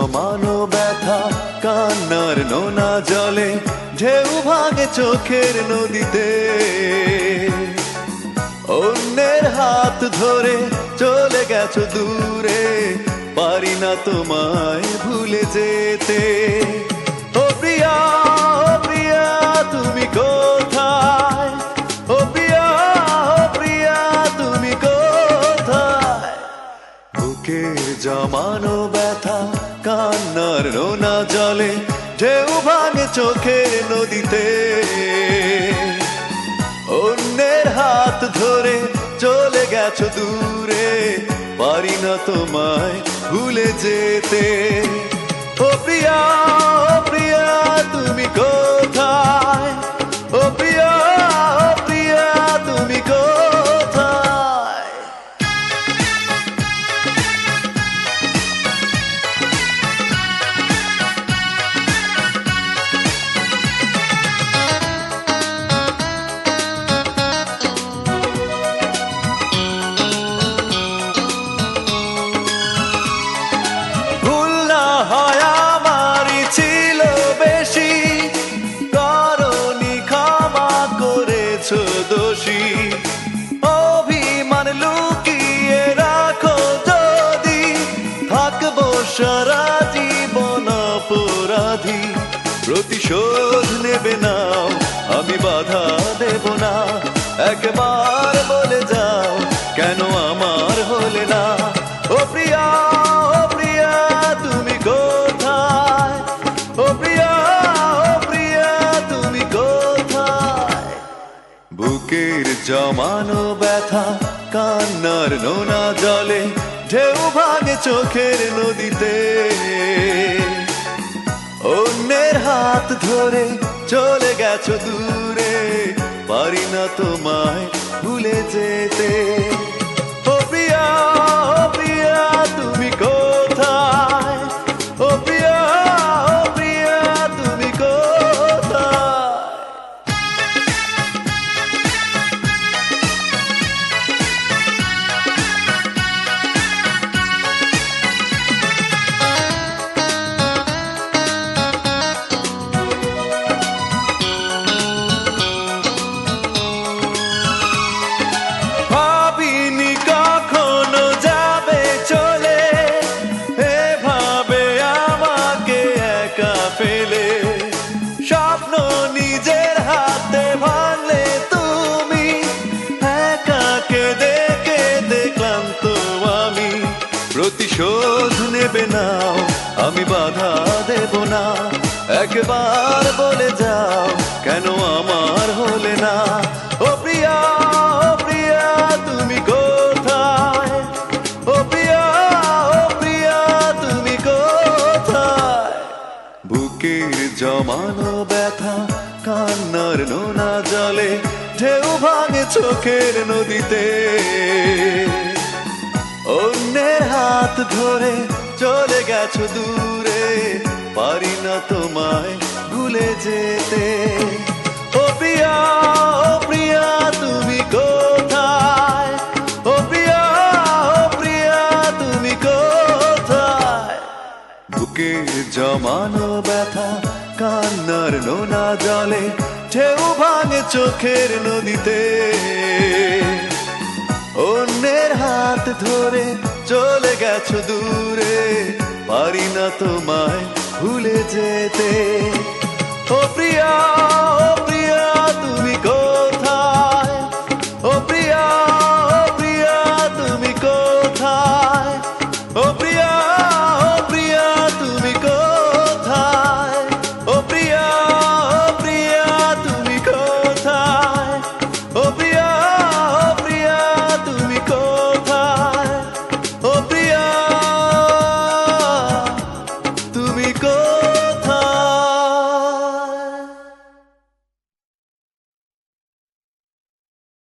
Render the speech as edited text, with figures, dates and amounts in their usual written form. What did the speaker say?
জমানো ব্যথা কান্নার নোনা জলে ঢেউ ভাঙে চোখের নদীতে। অন্যের হাত ধরে চলে গেছো দূরে, পারি না তোমায় ভুলে যেতে। ও প্রিয়া, ও প্রিয়া তুমি কোথায়? ও প্রিয়া, ও প্রিয়া তুমি কোথায়? বুকের জমানো ব্যথা কান্নার নোনা জলে ঢেউ ভাঙে চোখের নদীতে। অন্যের হাত ধরে চলে গেছো দূরে, পারি না তোমায় ভুলে যেতে। ও প্রিয়া, ও প্রিয়া তুমি কোথায়? ও প্রিয়া, ও প্রিয়া তুমি কোথায়? দোষী অভিমান লুকিয়ে রাখো যদি, থাকবো সারা জীবন অপরাধী। প্রতিশোধ নেবে নাও, আমি বাধা দেব না। একবার বলে যাও কেন আমার হলে না? ও প্রিয়া, ও প্রিয়া তুমি কোথায়? ও প্রিয়া, ও প্রিয়া তুমি কোথায়? বুকের জমানো ব্যথা কান্নার নোনা জলে ঢেউ ভাঙে চোখের নদীতে। অন্যের হাত ধরে চলে গেছো দূরে, পারি না তোমায় ভুলে যেতে। ও প্রিয়া, ও প্রিয়া তুমি কোথায়? ও প্রিয়া, ও প্রিয়া তুমি কোথায়? স্বপ্ন নিজের হাতে ভাঙলে তুমি, একা কেঁদে কেঁদে ক্লান্ত আমি। প্রতিশোধ নেবে নাও, আমি বাধা দেব না। একবার বলে যাও কেন আমার হলে না? ও প্রিয়া, ও প্রিয়া তুমি কোথায়? ও প্রিয়া, ও প্রিয়া তুমি কোথায়? বুকের জমানো ব্যথা কান্নার নোনা জলে ঢেউ ভাঙে চোখের নদীতে। অন্যের হাত ধরে চলে গেছো দূরে, পারি না তোমায় ভুলে যেতে। ও প্রিয়া, ও প্রিয়া তুমি কোথায়? ও প্রিয়া, ও প্রিয়া তুমি কোথায়? বুকের জমানো ব্যথা কান্নার নোনা জলে ঢেউ ভাঙে চোখের নদীতে। অন্যের হাত ধরে চলে গেছো দূরে, পারি না তোমায় ভুলে যেতে। ও প্রিয়া, ও প্রিয়া তুমি